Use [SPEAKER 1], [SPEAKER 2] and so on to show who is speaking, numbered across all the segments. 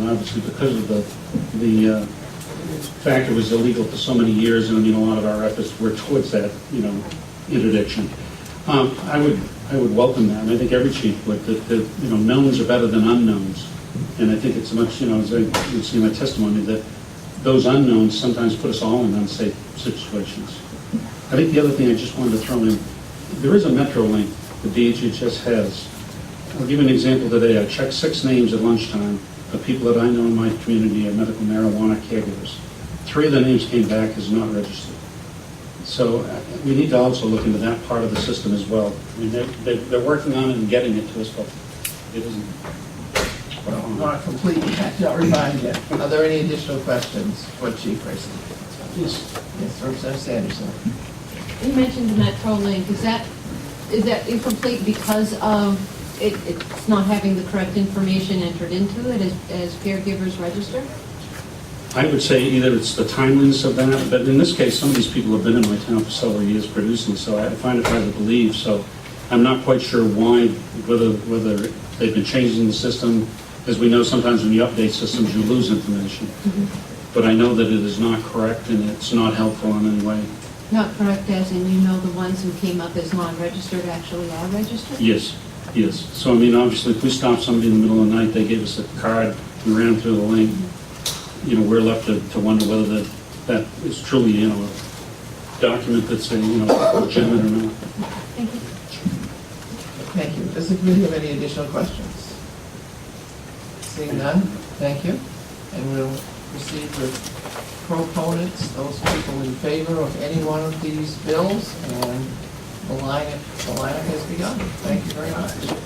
[SPEAKER 1] obviously because of the fact it was illegal for so many years, and I mean a lot of our efforts were towards that, interdiction. I would welcome that, and I think every chief would. That knowns are better than unknowns, and I think it's much, as you see in my testimony, that those unknowns sometimes put us all in unsafe situations. I think the other thing I just wanted to throw in, there is a metro link that the HHS has. I'll give you an example today. I checked 6 names at lunchtime of people that I know in my community are medical marijuana caregivers. 3 of the names came back as not registered. So we need to also look into that part of the system as well. I mean, they're working on it and getting it to us, but it isn't.
[SPEAKER 2] Well, not completely, not refined yet. Are there any additional questions for Chief Grayson?
[SPEAKER 1] Yes.
[SPEAKER 2] Yes, Representative Sanderson.
[SPEAKER 3] You mentioned the Metro Link. Is that incomplete because of it's not having the correct information entered into it as caregivers register?
[SPEAKER 1] I would say either it's the timeliness of that, but in this case, some of these people have been in my town for several years producing, so I find it hard to believe. So I'm not quite sure why, whether they've been changing the system. As we know, sometimes when you update systems, you lose information. Mm-hmm. But I know that it is not correct and it's not helpful in any way.
[SPEAKER 3] Not correct as in, the ones who came up as non-registered actually are registered?
[SPEAKER 1] Yes. So, I mean, obviously, if we stop somebody in the middle of the night, they gave us a card, we ran through the link, we're left to wonder whether that is truly, a document that's, legitimate or not.
[SPEAKER 3] Thank you.
[SPEAKER 2] Thank you. Does the committee have any additional questions? Seeing none, thank you. And we'll proceed with proponents, those people in favor of any one of these bills, and the lineup has begun. Thank you very much.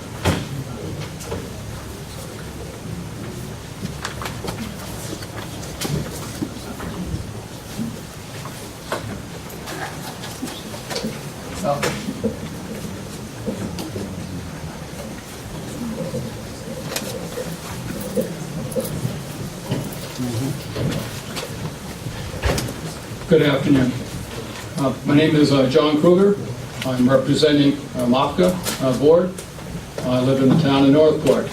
[SPEAKER 4] Good afternoon. My name is John Krueger. I'm representing MOFCA board. I live in the town of Northport.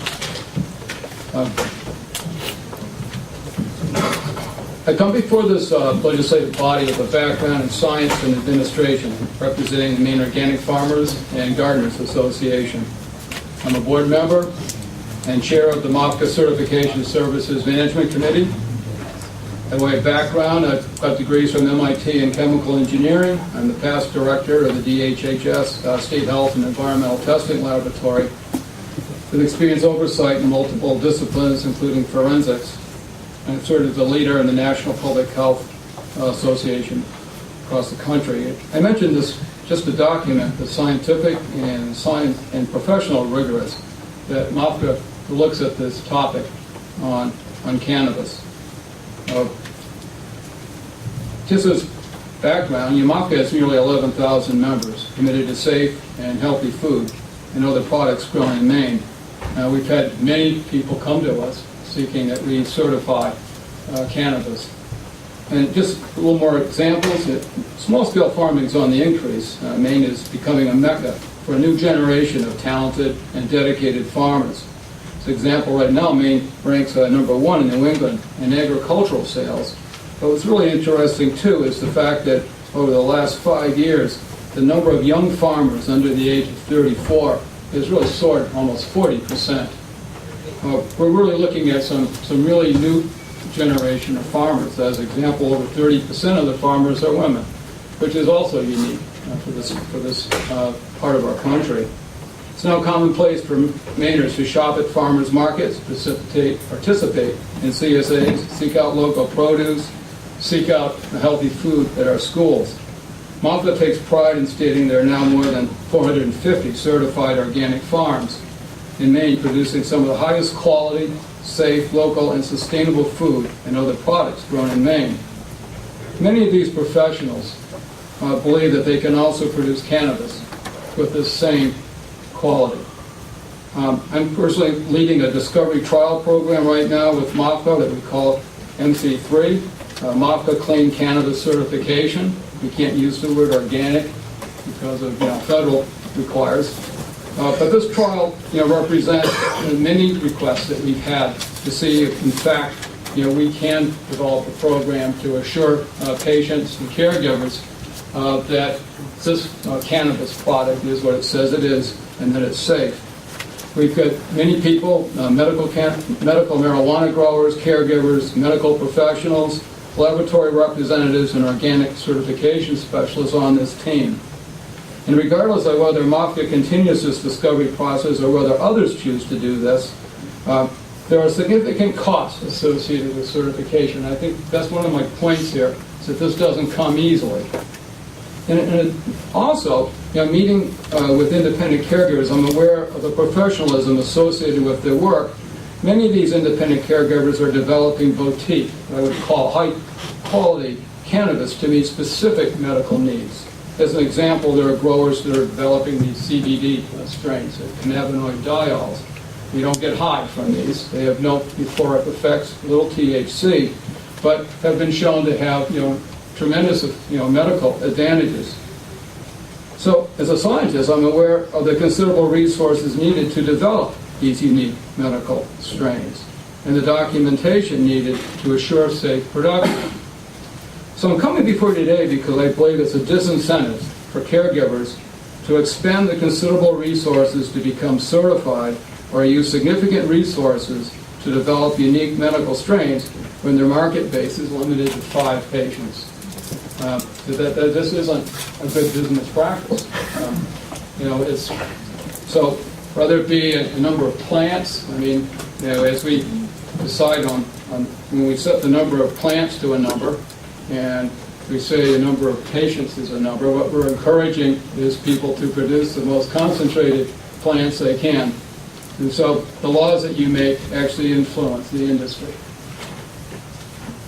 [SPEAKER 4] I come before this legislative body with a background in science and administration, representing the Maine Organic Farmers and Gardeners Association. I'm a board member and chair of the MOFCA Certification Services Management Committee. By way of background, I've got degrees from MIT in chemical engineering. I'm the past director of the HHS State Health and Environmental Testing Laboratory with experience oversight in multiple disciplines, including forensics. And I've served as a leader in the National Public Health Association across the country. I mentioned this just to document the scientific and professional rigorous that MOFCA looks at this topic on cannabis. Just as background, MOFCA has nearly 11,000 members committed to safe and healthy food and other products grown in Maine. We've had many people come to us seeking that we certify cannabis. And just a little more examples. Small-scale farming is on the increase. Maine is becoming a mecca for a new generation of talented and dedicated farmers. As an example, right now, Maine ranks number 1 in New England in agricultural sales. But what's really interesting, too, is the fact that over the last 5 years, the number of young farmers under the age of 34 has really soared almost 40%. We're really looking at some really new generation of farmers. As an example, over 30% of the farmers are women, which is also unique for this part of our country. It's now commonplace for Mainers to shop at farmers markets, participate in CSAs, seek out local produce, seek out healthy food at our schools. MOFCA takes pride in stating there are now more than 450 certified organic farms in Maine producing some of the highest quality, safe, local, and sustainable food and other products grown in Maine. Many of these professionals believe that they can also produce cannabis with this same quality. I'm personally leading a discovery trial program right now with MOFCA that we call MC3, MOFCA Clean Cannabis Certification. We can't use the word organic because of federal requires. But this trial, represents many requests that we've had to see if, in fact, we can develop a program to assure patients and caregivers that this cannabis product is what it says it is and that it's safe. We've got many people, medical marijuana growers, caregivers, medical professionals, laboratory representatives, and organic certification specialists on this team. And regardless of whether Mafia continues this discovery process or whether others choose to do this, there are significant costs associated with certification. I think that's one of my points here, is that this doesn't come easily. And also, meeting with independent caregivers, I'm aware of the professionalism associated with their work. Many of these independent caregivers are developing boutique, what I would call high-quality cannabis to meet specific medical needs. As an example, there are growers that are developing these CBD strains, cannabinoid diols. You don't get high from these. They have no euphoric effects, little THC, but have been shown to have, tremendous, medical advantages. So, as a scientist, I'm aware of the considerable resources needed to develop these unique medical strains and the documentation needed to assure safe production. So I'm coming before you today because I believe it's a disincentive for caregivers to expend the considerable resources to become certified or use significant resources to develop unique medical strains when their market base is limited to 5 patients. This isn't a good business practice. So whether it be a number of plants, as we decide on when we set the number of plants to a number, and we say the number of patients is a number, what we're encouraging is people to produce the most concentrated plants they can. And so the laws that you make actually influence the industry.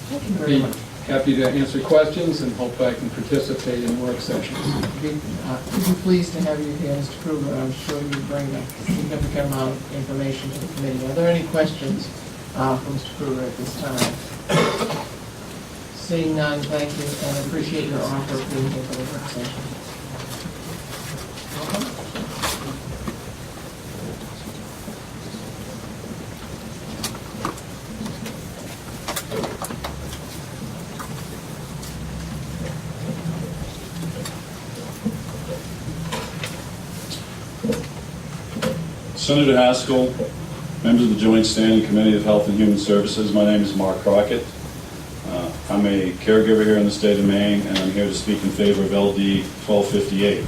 [SPEAKER 2] Thank you very much.
[SPEAKER 4] Happy to answer questions and hope I can participate in work sessions.
[SPEAKER 2] We'd be pleased to have you here, Mr. Krueger. I'm sure you bring a significant amount of information to the committee. Are there any questions from Mr. Krueger at this time? Seeing none, thank you, and I appreciate your offer of being here for the work session. Welcome.
[SPEAKER 5] Senator Haskell, members of the Joint Standing Committee of Health and Human Services, my name is Mark Crockett. I'm a caregiver here in the state of Maine, and I'm here to speak in favor of LD 1258.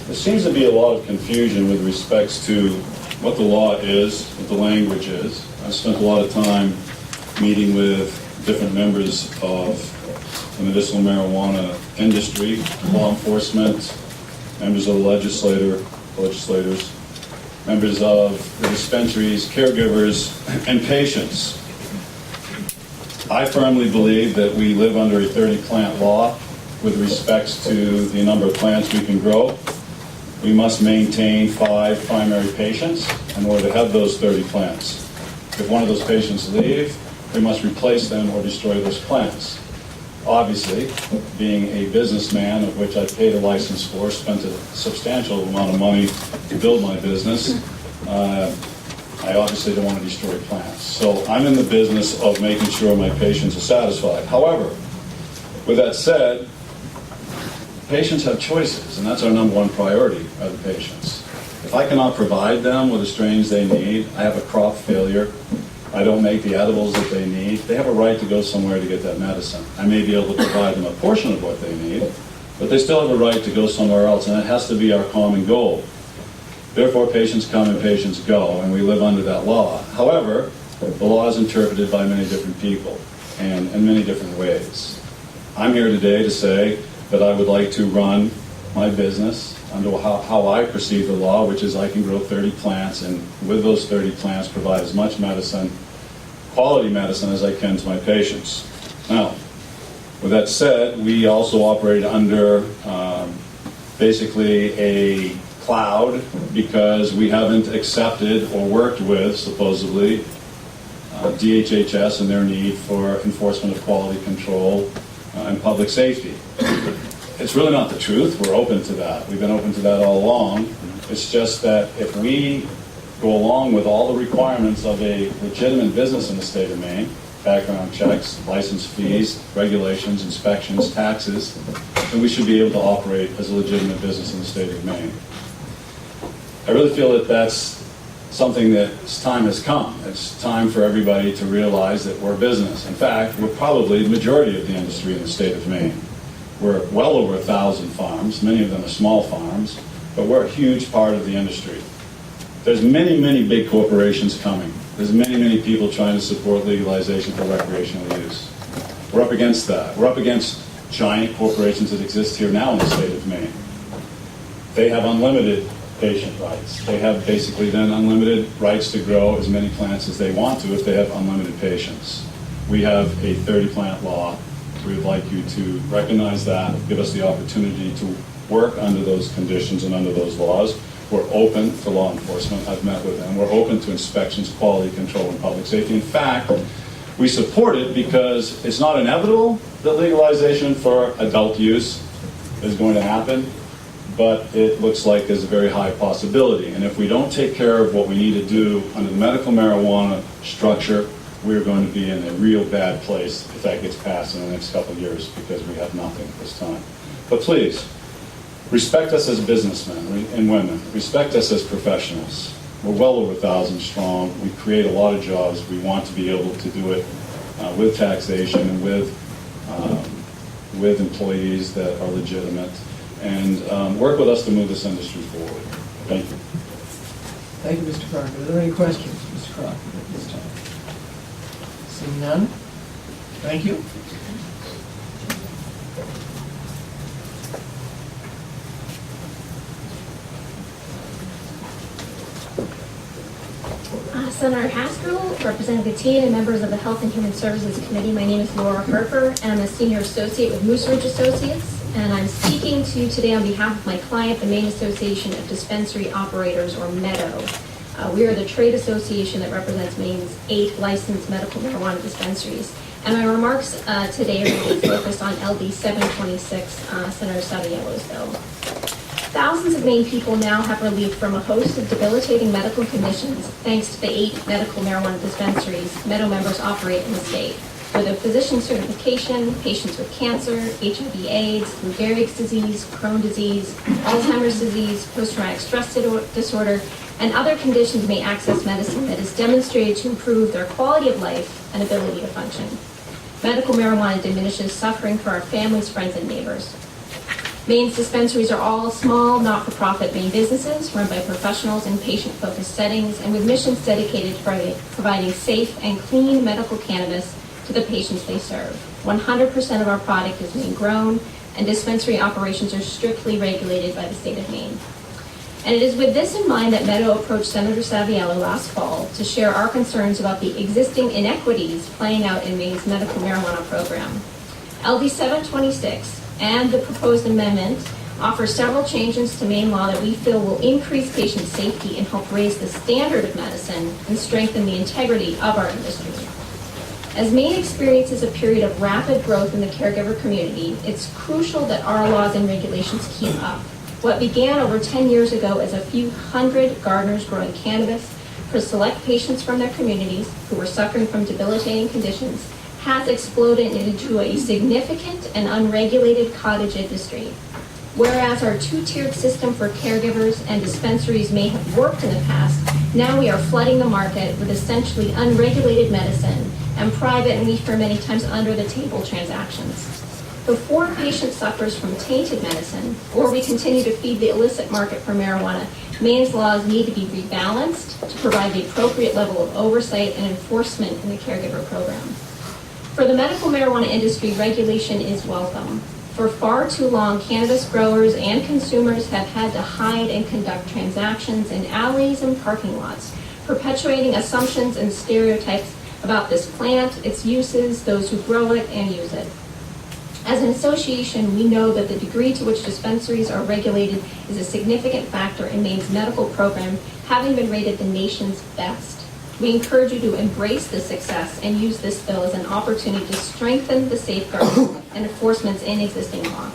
[SPEAKER 5] There seems to be a lot of confusion with respects to what the law is, what the language is. I've spent a lot of time meeting with different members of the medicinal marijuana industry, law enforcement, members of the legislators, members of the dispensaries, caregivers, and patients. I firmly believe that we live under a 30-plant law with respects to the number of plants we can grow. We must maintain 5 primary patients in order to have those 30 plants. If one of those patients leave, we must replace them or destroy those plants. Obviously, being a businessman, of which I paid a license for, spent a substantial amount of money to build my business, I obviously don't want to destroy plants. So I'm in the business of making sure my patients are satisfied. However, with that said, patients have choices, and that's our number one priority, are the patients. If I cannot provide them with the strains they need, I have a crop failure, I don't make the edibles that they need, they have a right to go somewhere to get that medicine. I may be able to provide them a portion of what they need, but they still have a right to go somewhere else, and it has to be our common goal. Therefore, patients come and patients go, and we live under that law. However, the law is interpreted by many different people and in many different ways. I'm here today to say that I would like to run my business under how I perceive the law, which is I can grow 30 plants, and with those 30 plants provide as much medicine, quality medicine, as I can to my patients. Now, with that said, we also operate under basically a cloud because we haven't accepted or worked with, supposedly, DHHS and their need for enforcement of quality control and public safety. It's really not the truth. We're open to that. We've been open to that all along. It's just that if we go along with all the requirements of a legitimate business in the state of Maine, background checks, license fees, regulations, inspections, taxes, then we should be able to operate as a legitimate business in the state of Maine. I really feel that that's something that's time has come. It's time for everybody to realize that we're a business. In fact, we're probably the majority of the industry in the state of Maine. We're well over 1,000 farms. Many of them are small farms, but we're a huge part of the industry. There's many, many big corporations coming. There's many, many people trying to support legalization for recreational use. We're up against that. We're up against giant corporations that exist here now in the state of Maine. They have unlimited patient rights. They have basically then unlimited rights to grow as many plants as they want to if they have unlimited patients. We have a 30-plant law. We would like you to recognize that, give us the opportunity to work under those conditions and under those laws. We're open to law enforcement. I've met with them. We're open to inspections, quality control, and public safety. In fact, we support it because it's not inevitable that legalization for adult use is going to happen, but it looks like there's a very high possibility. And if we don't take care of what we need to do under the medical marijuana structure, we're going to be in a real bad place if that gets passed in the next couple of years, because we have nothing at this time. But please, respect us as businessmen and women. Respect us as professionals. We're well over 1,000 strong. We create a lot of jobs. We want to be able to do it with taxation and with employees that are legitimate, and work with us to move this industry forward. Thank you.
[SPEAKER 2] Thank you, Mr. Crockett. Are there any questions, Mr. Crockett, at this time? Seeing none? Thank you.
[SPEAKER 6] Senator Haskell, Representative Teen, and members of the Health and Human Services Committee. My name is Laura Herfur, and I'm a senior associate with Moose Ridge Associates, and I'm speaking to you today on behalf of my client, the Maine Association of Dispensary Operators, or MEDO. We are the trade association that represents Maine's 8 licensed medical marijuana dispensaries. And my remarks today are going to be focused on LD 726, Senator Saviello's bill. Thousands of Maine people now have relief from a host of debilitating medical conditions thanks to the 8 medical marijuana dispensaries MEDO members operate in the state. With a physician certification, patients with cancer, HIV/AIDS, Lou Gehrig's disease, Crohn's disease, Alzheimer's disease, post-traumatic stress disorder, and other conditions may access medicine that is demonstrated to improve their quality of life and ability to function. Medical marijuana diminishes suffering for our families, friends, and neighbors. Maine's dispensaries are all small, not-for-profit Maine businesses run by professionals in patient-focused settings and with missions dedicated to providing safe and clean medical cannabis to the patients they serve. 100% of our product is Maine-grown, and dispensary operations are strictly regulated by the state of Maine. And it is with this in mind that MEDO approached Senator Saviello last fall to share our concerns about the existing inequities playing out in Maine's medical marijuana program. LD 726 and the proposed amendment offer several changes to Maine law that we feel will increase patient safety and help raise the standard of medicine and strengthen the integrity of our industry. As Maine experiences a period of rapid growth in the caregiver community, it's crucial that our laws and regulations keep up. What began over 10 years ago as a few hundred gardeners growing cannabis for select patients from their communities who were suffering from debilitating conditions has exploded into a significant and unregulated cottage industry. Whereas our 2-tiered system for caregivers and dispensaries may have worked in the past, now we are flooding the market with essentially unregulated medicine and private and we hear many times under-the-table transactions. Before a patient suffers from tainted medicine, or we continue to feed the illicit market for marijuana, Maine's laws need to be rebalanced to provide the appropriate level of oversight and enforcement in the caregiver program. For the medical marijuana industry, regulation is welcome. For far too long, cannabis growers and consumers have had to hide and conduct transactions in alleys and parking lots, perpetuating assumptions and stereotypes about this plant, its uses, those who grow it and use it. As an association, we know that the degree to which dispensaries are regulated is a significant factor in Maine's medical program, having been rated the nation's best. We encourage you to embrace this success and use this bill as an opportunity to strengthen the safeguards and enforcements in existing law.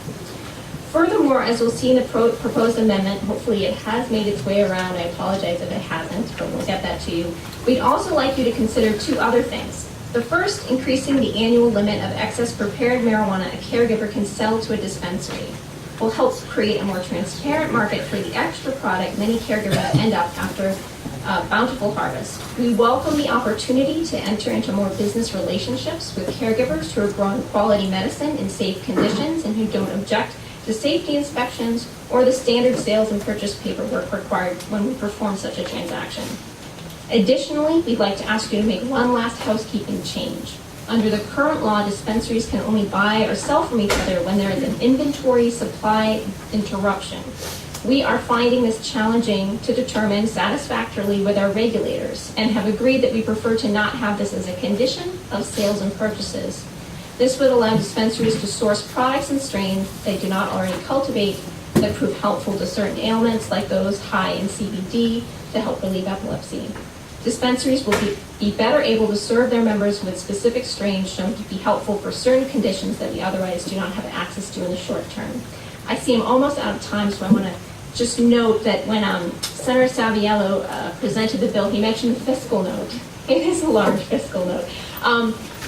[SPEAKER 6] Furthermore, as we'll see in the proposed amendment, hopefully it has made its way around. I apologize if it hasn't, but we'll get that to you. We'd also like you to consider two other things. The first, increasing the annual limit of excess prepared marijuana a caregiver can sell to a dispensary will help create a more transparent market for the extra product many caregivers end up after bountiful harvest. We welcome the opportunity to enter into more business relationships with caregivers who are growing quality medicine in safe conditions and who don't object to safety inspections or the standard sales and purchase paperwork required when we perform such a transaction. Additionally, we'd like to ask you to make one last housekeeping change. Under the current law, dispensaries can only buy or sell from each other when there is an inventory supply interruption. We are finding this challenging to determine satisfactorily with our regulators and have agreed that we prefer to not have this as a condition of sales and purchases. This would allow dispensaries to source products and strains they do not already cultivate that prove helpful to certain ailments like those high in CBD to help relieve epilepsy. Dispensaries will be better able to serve their members with specific strains shown to be helpful for certain conditions that we otherwise do not have access to in the short term. I see I'm almost out of time, so I want to just note that when Senator Saviello presented the bill, he mentioned the fiscal note. It is a large fiscal note.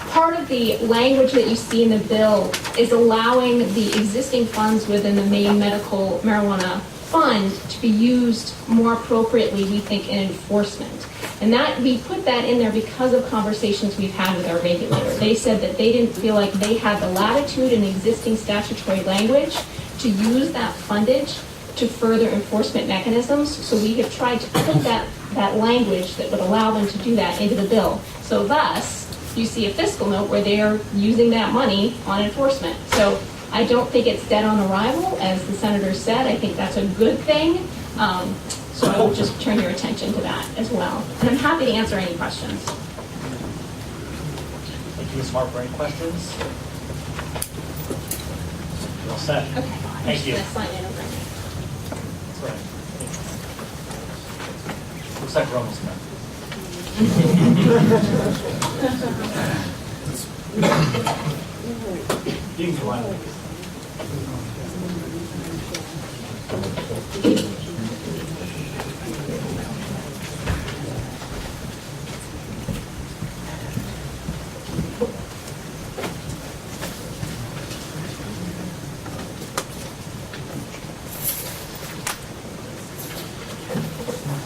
[SPEAKER 6] Part of the language that you see in the bill is allowing the existing funds within the Maine Medical Marijuana Fund to be used more appropriately, we think, in enforcement. And that we put that in there because of conversations we've had with our regulator. They said that they didn't feel like they had the latitude in existing statutory language to use that fundage to further enforcement mechanisms. So we have tried to put that language that would allow them to do that into the bill. So thus, you see a fiscal note where they are using that money on enforcement. So I don't think it's dead on arrival, as the senator said. I think that's a good thing. So I would just turn your attention to that as well. And I'm happy to answer any questions.
[SPEAKER 7] Thank you, Ms. Mark, for any questions? You're all set.
[SPEAKER 6] Okay.
[SPEAKER 7] Thank you.
[SPEAKER 6] Let's sign it over.
[SPEAKER 7] That's right. Looks like we're almost done. You can go on.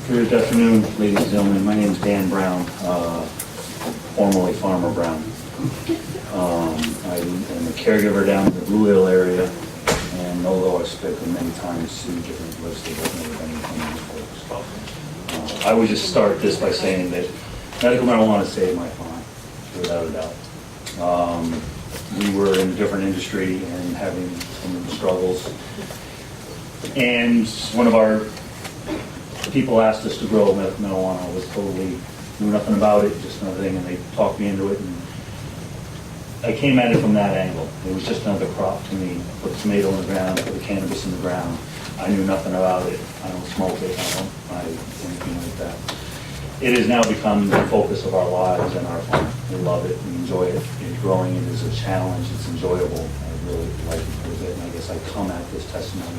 [SPEAKER 8] Good afternoon, ladies and gentlemen. My name is Dan Brown, formerly Farmer Brown. I am a caregiver down in the Blue Hill area, and although I've spoken many times to different legislators, I've never been anything folks. I would just start this by saying that medical marijuana saved my farm, without a doubt. We were in a different industry and having some struggles, and one of our people asked us to grow medical marijuana. I was totally knew nothing about it, just another thing, and they talked me into it. And I came at it from that angle. It was just another crop to me. Put the tomato in the ground, put the cannabis in the ground. I knew nothing about it. I don't smoke it. I don't anything like that. It has now become the focus of our lives and our farm. We love it. We enjoy it. And growing it is a challenge. It's enjoyable. I really like it with it. And I guess I come at this testimony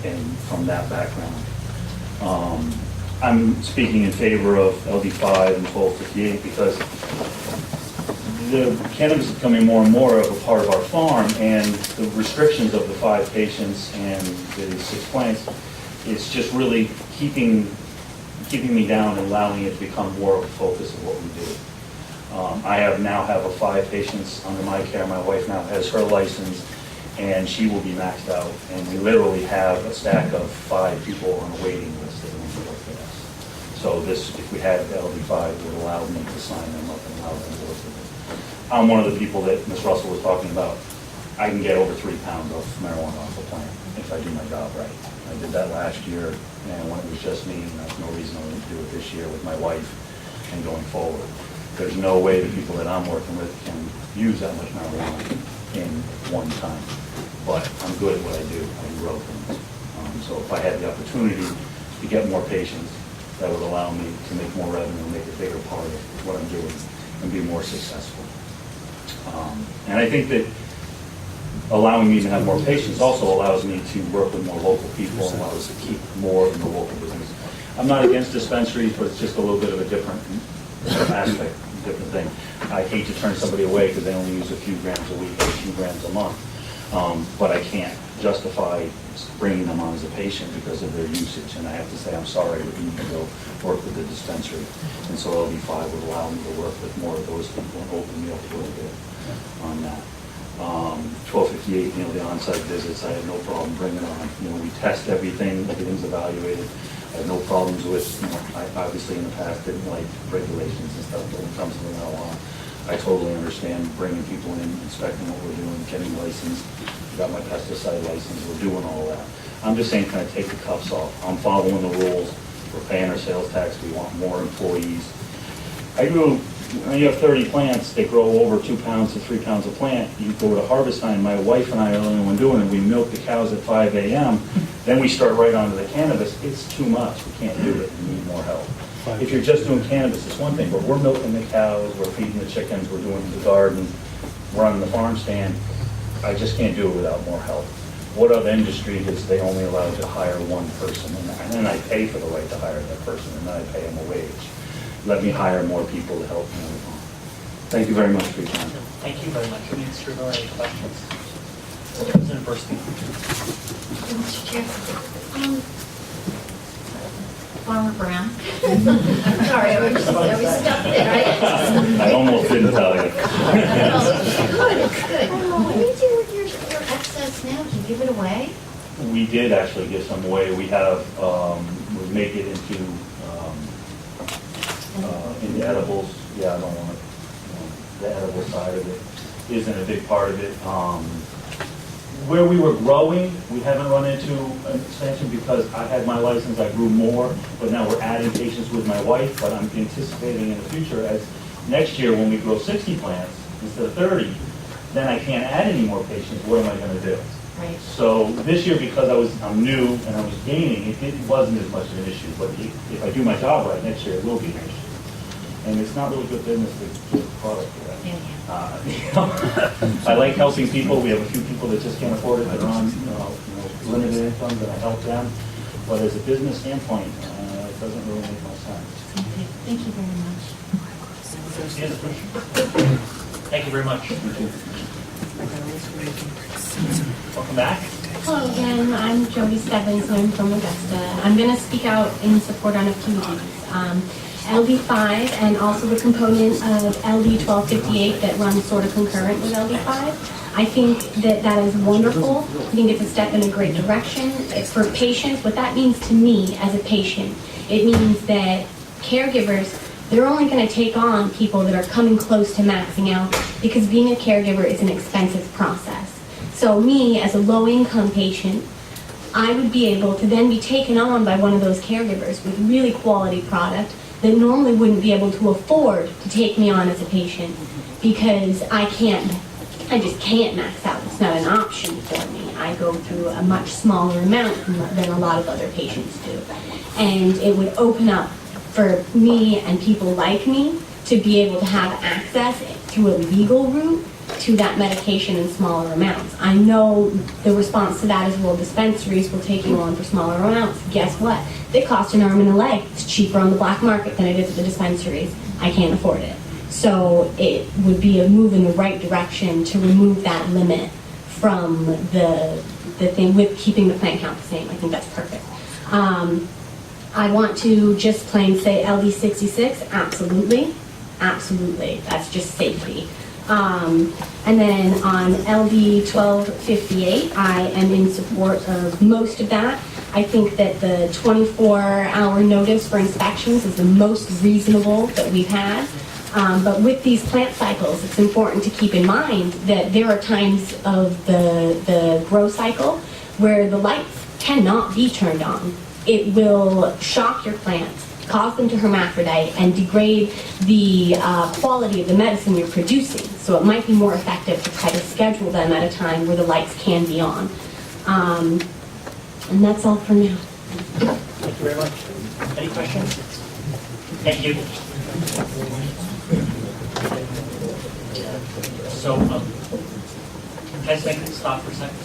[SPEAKER 8] and from that background. I'm speaking in favor of LD5 and 1258 because the cannabis is becoming more and more of a part of our farm, and the restrictions of the 5 patients and the 6 plants, it's just really keeping me down and allowing it to become more of a focus of what we do. I now have 5 patients under my care. My wife now has her license, and she will be maxed out. And we literally have a stack of 5 people on a waiting list that want to work with us. So this, if we had LD5, would allow me to sign them up and allow them to work with it. I'm one of the people that Ms. Russell was talking about. I can get over 3 pounds of marijuana off the plant if I do my job right. I did that last year, and when it was just me, and that's no reason I wouldn't do it this year with my wife and going forward. There's no way the people that I'm working with can use that much marijuana in one time. But I'm good at what I do. I grow things. So if I had the opportunity to get more patients, that would allow me to make more revenue, make a bigger part of what I'm doing, and be more successful. And I think that allowing me to have more patients also allows me to work with more local people and allows us to keep more in the local business. I'm not against dispensaries, but it's just a little bit of a different aspect, different thing. I hate to turn somebody away because they only use a few grams a week or a few grams a month. But I can't justify bringing them on as a patient because of their usage. And I have to say, I'm sorry, but you need to go work with the dispensary. And so LD5 would allow me to work with more of those people and open me up a little bit on that. 1258, the on-site visits, I have no problem bringing on. We test everything, everything's evaluated. I have no problems with, I obviously in the past didn't like regulations and stuff, but when it comes to marijuana, I totally understand bringing people in, inspecting what we're doing, getting licensed. Got my pesticide license, we're doing all that. I'm just saying, kind of take the cuffs off. I'm following the rules. We're paying our sales tax. We want more employees. When you have 30 plants, they grow over 2 pounds to 3 pounds a plant. You go to harvest time, my wife and I are the only one doing it. We milk the cows at 5 a.m. Then we start right onto the cannabis. It's too much. We can't do it. We need more help. If you're just doing cannabis, it's one thing, but we're milking the cows, we're feeding the chickens, we're doing the garden, we're running the farm stand. I just can't do it without more help. What other industry is they only allowed to hire one person, and then I pay for the right to hire that person, and then I pay them a wage. Let me hire more people to help me on the farm. Thank you very much for your time.
[SPEAKER 7] Thank you very much. Mr. Miller, any questions? President Bursky.
[SPEAKER 9] Mr. Chair. Farmer Brown. I'm sorry, I was stuck there.
[SPEAKER 8] I almost didn't tell you.
[SPEAKER 9] It's good. What do you do with your excess now? Do you give it away?
[SPEAKER 8] We did actually give some away. We have, we make it into edibles. Yeah, I don't want it. The edible side of it isn't a big part of it. Where we were growing, we haven't run into an expansion because I had my license, I grew more, but now we're adding patients with my wife, but I'm anticipating in the future as next year when we grow 60 plants instead of 30, then I can't add any more patients. What am I going to do?
[SPEAKER 9] Right.
[SPEAKER 8] So this year, because I'm new and I was gaining, it wasn't as much of an issue, but if I do my job right, next year it will be an issue. And it's not really good business to give a product for that. I like helping people. We have a few people that just can't afford it. They're on limited incomes, and I help them. But as a business standpoint, it doesn't really make much sense.
[SPEAKER 9] Okay, thank you very much.
[SPEAKER 7] Thank you very much. Welcome back.
[SPEAKER 10] Hello again, I'm Jody Stebbins, and I'm from Augusta. I'm going to speak out in support on a few of these. LD5 and also the component of LD 1258 that runs sort of concurrent with LD5. I think that that is wonderful. I think it's a step in a great direction. It's for patients. What that means to me as a patient, it means that caregivers, they're only going to take on people that are coming close to maxing out because being a caregiver is an expensive process. So me, as a low-income patient, I would be able to then be taken on by one of those caregivers with really quality product that normally wouldn't be able to afford to take me on as a patient because I just can't max out. It's not an option for me. I go through a much smaller amount than a lot of other patients do. And it would open up for me and people like me to be able to have access through a legal route to that medication in smaller amounts. I know the response to that is, well, dispensaries will take you on for smaller amounts. Guess what? They cost an arm and a leg. It's cheaper on the black market than it is at the dispensaries. I can't afford it. So it would be a move in the right direction to remove that limit from the thing with keeping the plant count the same. I think that's perfect. I want to just plain say LD 66, absolutely. Absolutely. That's just safety. And then on LD 1258, I am in support of most of that. I think that the 24-hour notice for inspections is the most reasonable that we've had. But with these plant cycles, it's important to keep in mind that there are times of the grow cycle where the lights cannot be turned on. It will shock your plants, cause them to hermaphrodite, and degrade the quality of the medicine you're producing. So it might be more effective to try to schedule them at a time where the lights can be on. And that's all for now.
[SPEAKER 7] Thank you very much. Any questions? Thank you. So, I just make it stop for a second?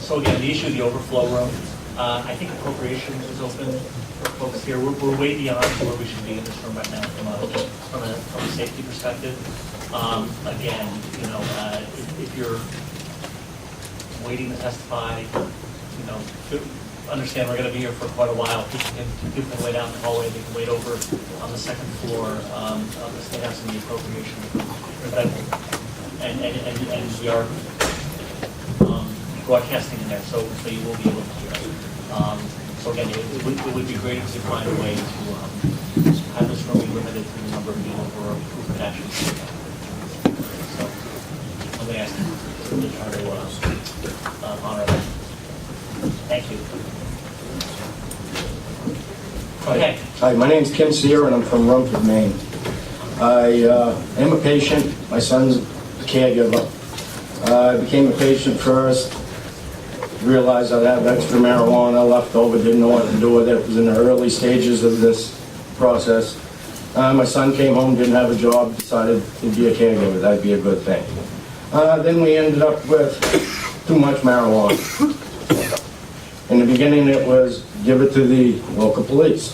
[SPEAKER 7] So again, the issue of the overflow room, I think appropriations is open for folks here. We're way beyond where we should be in this room right now from a safety perspective. Again, you know, if you're waiting to testify, you know, understand we're going to be here for quite a while. People can wait out in the hallway. They can wait over on the second floor. They have some of the appropriation. And we are broadcasting in there, so you will be able to hear it. So again, it would be great if we could find a way to have this room be limited to the number of people who could actually see it. So I'm going to ask you to try to honor that. Thank you. Okay.
[SPEAKER 11] Hi, my name's Kim Sear, and I'm from Rumford, Maine. I am a patient. My son's a caregiver. I became a patient first, realized I had extra marijuana left over, didn't know what to do with it. It was in the early stages of this process. My son came home, didn't have a job, decided to be a caregiver. That'd be a good thing. Then we ended up with too much marijuana. In the beginning, it was give it to the local police.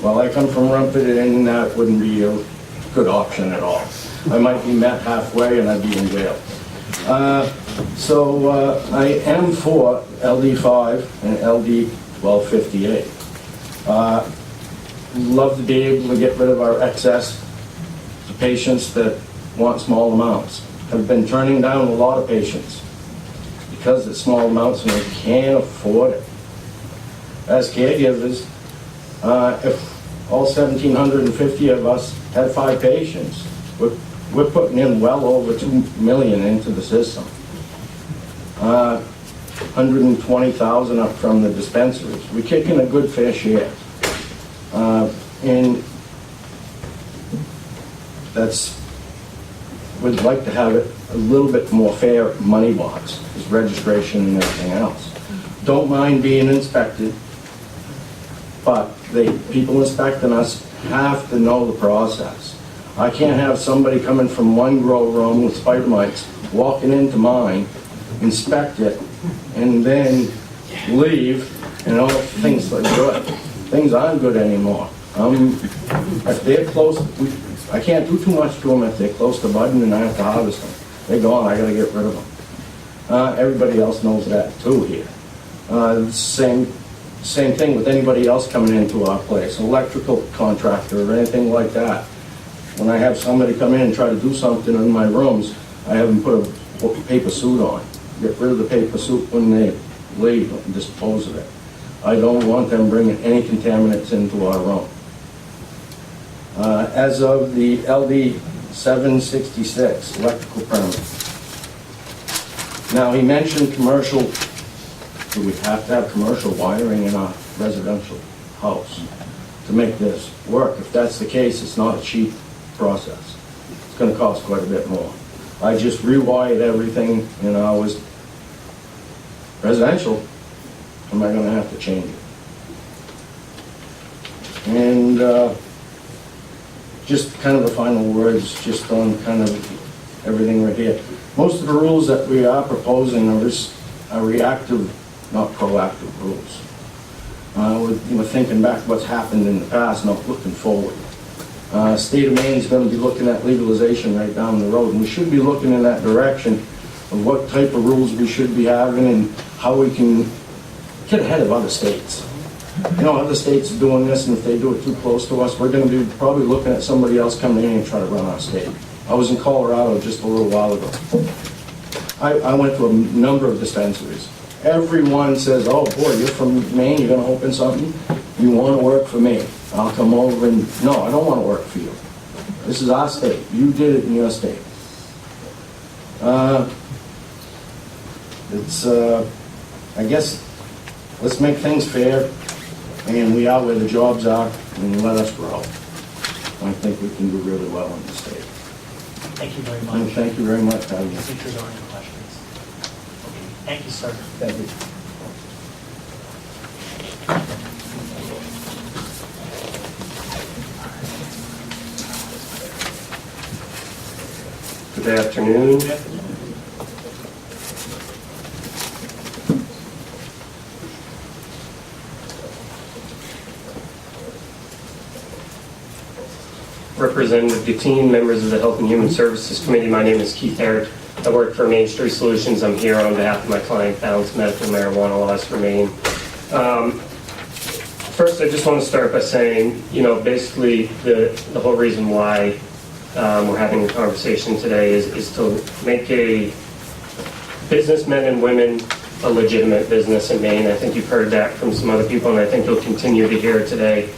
[SPEAKER 11] Well, I come from Rumford, and that wouldn't be a good option at all. I might be met halfway, and I'd be in jail. So I am for LD5 and LD 1258. Love to be able to get rid of our excess to patients that want small amounts. I've been turning down a lot of patients because it's small amounts and they can't afford it. As caregivers, if all 1,750 of us had 5 patients, we're putting in well over $2 million into the system. 120,000 up from the dispensaries. We kick in a good fair share. And we'd like to have it a little bit more fair money wise, as registration and everything else. Don't mind being inspected, but people inspecting us have to know the process. I can't have somebody coming from one grow room with spider mites, walking into mine, inspect it, and then leave, and all things are good. Things aren't good anymore. If they're close, I can't do too much to them if they're close to budding and I have to harvest them. They're gone, I gotta get rid of them. Everybody else knows that too here. Same thing with anybody else coming into our place, electrical contractor or anything like that. When I have somebody come in and try to do something in my rooms, I have them put a paper suit on. Get rid of the paper suit when they leave and dispose of it. I don't want them bringing any contaminants into our room. As of the LD 766, electrical permit. Now, he mentioned commercial. Do we have to have commercial wiring in our residential house to make this work? If that's the case, it's not a cheap process. It's going to cost quite a bit more. I just rewired everything in ours residential. Am I going to have to change it? And just kind of the final words, just on kind of everything right here. Most of the rules that we are proposing are reactive, not proactive rules. We're thinking back what's happened in the past, not looking forward. State of Maine is going to be looking at legalization right down the road, and we should be looking in that direction of what type of rules we should be having and how we can get ahead of other states. You know, other states are doing this, and if they do it too close to us, we're going to be probably looking at somebody else coming in and trying to run our state. I was in Colorado just a little while ago. I went to a number of dispensaries. Everyone says, oh boy, you're from Maine, you're going to open something? You want to work for me? I'll come over and, no, I don't want to work for you. This is our state. You did it in your state. I guess, let's make things fair, and we are where the jobs are, and let us grow. I think we can do really well in the state.
[SPEAKER 7] Thank you very much.
[SPEAKER 11] And thank you very much,
[SPEAKER 7] If there are any questions. Okay. Thank you, sir.
[SPEAKER 11] Thank you.
[SPEAKER 12] Good afternoon. Representative Deteen, members of the Health and Human Services Committee. My name is Keith Herrick. I work for Main Street Solutions. I'm here on behalf of my client, Balance Medical Marijuana Laws for Maine. First, I just want to start by saying, basically the whole reason why we're having the conversation today is to make a businessmen and women a legitimate business in Maine. I think you've heard that from some other people, and I think you'll continue to hear it today.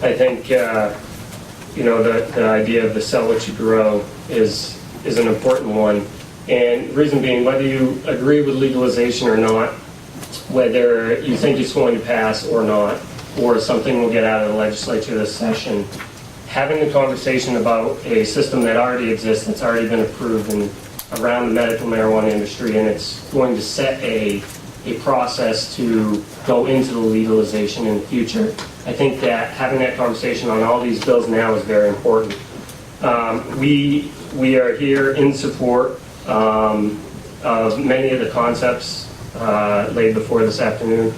[SPEAKER 12] I think, the idea of the sell what you grow is an important one. And the reason being, whether you agree with legalization or not, whether you think it's going to pass or not, or something will get out of the legislature this session, having a conversation about a system that already exists, that's already been approved around the medical marijuana industry, and it's going to set a process to go into the legalization in the future. I think that having that conversation on all these bills now is very important. We are here in support of many of the concepts laid before this afternoon.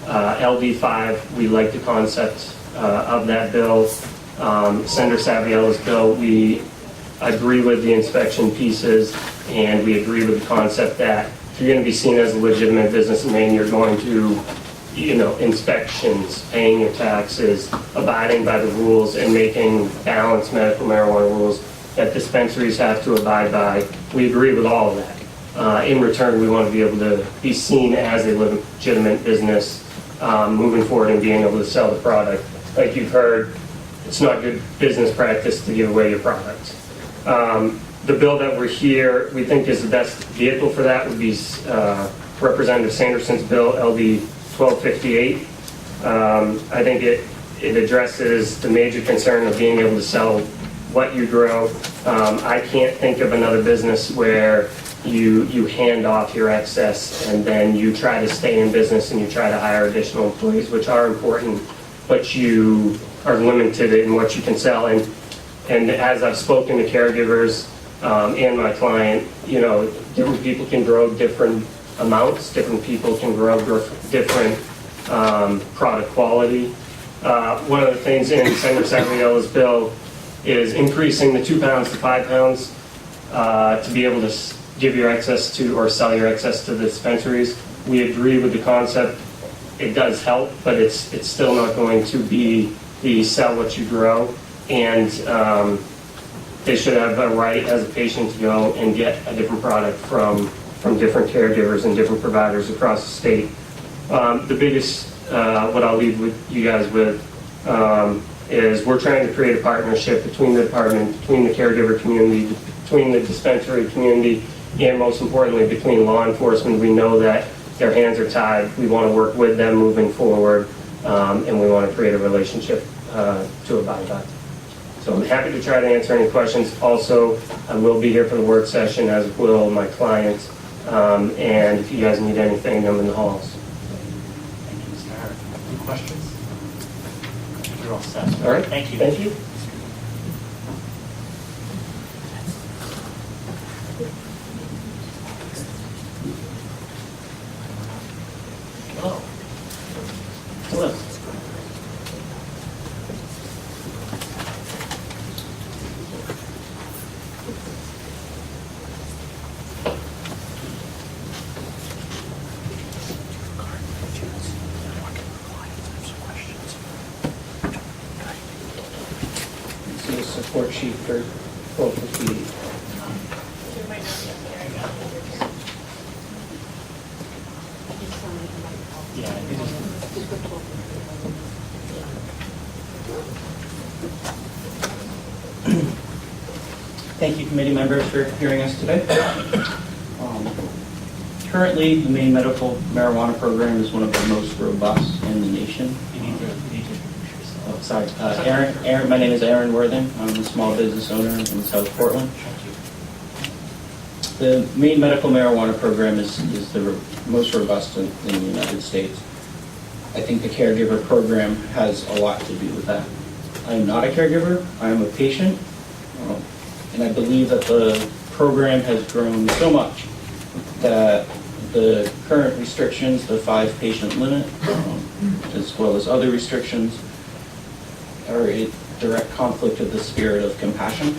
[SPEAKER 12] LD5, we like the concept of that bill. Senator Saviella's bill, we agree with the inspection pieces, and we agree with the concept that if you're going to be seen as a legitimate business in Maine, you're going to, inspections, paying your taxes, abiding by the rules, and making balanced medical marijuana rules that dispensaries have to abide by. We agree with all of that. In return, we want to be able to be seen as a legitimate business moving forward and being able to sell the product. Like you've heard, it's not good business practice to give away your product. The bill that we're here, we think is the best vehicle for that would be Representative Sanderson's bill, LD 1258. I think it addresses the major concern of being able to sell what you grow. I can't think of another business where you hand off your excess and then you try to stay in business and you try to hire additional employees, which are important, but you are limited in what you can sell. And as I've spoken to caregivers and my client, different people can grow different amounts, different people can grow different product quality. One of the things in Senator Saviella's bill is increasing the 2 pounds to 5 pounds to be able to give your excess to or sell your excess to the dispensaries. We agree with the concept. It does help, but it's still not going to be the sell what you grow. And they should have a right as a patient to go and get a different product from different caregivers and different providers across the state. The biggest, what I'll leave with you guys with, is we're trying to create a partnership between the department, between the caregiver community, between the dispensary community, and most importantly, between law enforcement. We know that their hands are tied. We want to work with them moving forward, and we want to create a relationship to abide by. So I'm happy to try to answer any questions. Also, I will be here for the work session, as will my clients. And if you guys need anything, I'm in the halls.
[SPEAKER 7] Thank you, Mr. Herrick. Any questions? You're all set.
[SPEAKER 12] All right.
[SPEAKER 7] Thank you.
[SPEAKER 12] Thank you.
[SPEAKER 7] Hello. Hello.
[SPEAKER 12] See a support sheet for 1258.
[SPEAKER 7] Yeah, I think
[SPEAKER 13] Thank you, committee members, for hearing us today. Currently, the Maine medical marijuana program is one of the most robust in the nation.
[SPEAKER 7] you need to introduce yourself.
[SPEAKER 13] Oh, sorry, Aaron. My name is Aaron Worthing. I'm a small business owner in South Portland. The Maine medical marijuana program is the most robust in the United States. I think the caregiver program has a lot to do with that. I am not a caregiver. I am a patient. And I believe that the program has grown so much that the current restrictions, the 5-patient limit, as well as other restrictions, direct conflict of the spirit of compassion.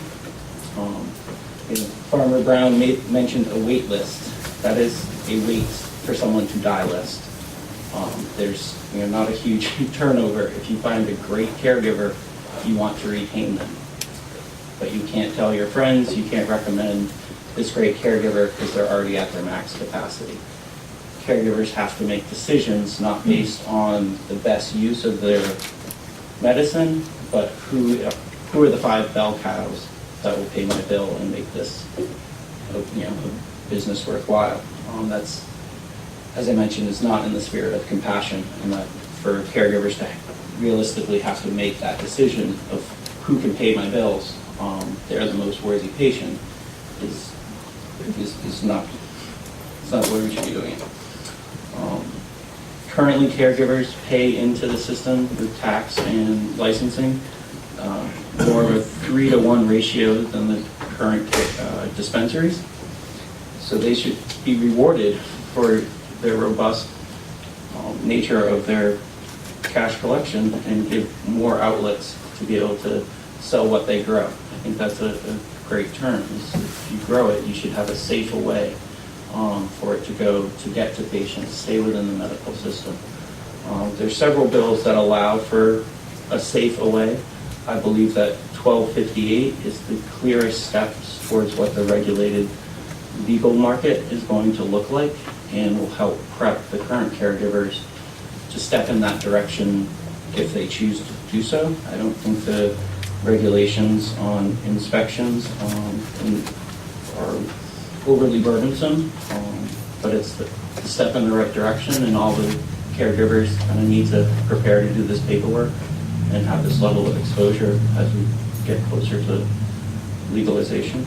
[SPEAKER 13] Farmer Brown mentioned a wait list. That is a wait for someone to die list. There's not a huge turnover. If you find a great caregiver, you want to retain them. But you can't tell your friends, you can't recommend this great caregiver because they're already at their max capacity. Caregivers have to make decisions not based on the best use of their medicine, but who are the 5 bell cows that will pay my bill and make this a business worthwhile. That's, as I mentioned, is not in the spirit of compassion, and that for caregivers to realistically have to make that decision of who can pay my bills, they're the most worthy patient, is not where we should be doing it. Currently, caregivers pay into the system with tax and licensing, more of a 3-to-1 ratio than the current dispensaries. So they should be rewarded for their robust nature of their cash collection and give more outlets to be able to sell what they grow. I think that's a great term. If you grow it, you should have a safer way for it to go to get to patients, stay within the medical system. There's several bills that allow for a safe way. I believe that 1258 is the clearest steps towards what the regulated legal market is going to look like, and will help prep the current caregivers to step in that direction if they choose to do so. I don't think the regulations on inspections are overly burdensome, but it's the step in the right direction, and all the caregivers kind of need to prepare to do this paperwork and have this level of exposure as we get closer to legalization.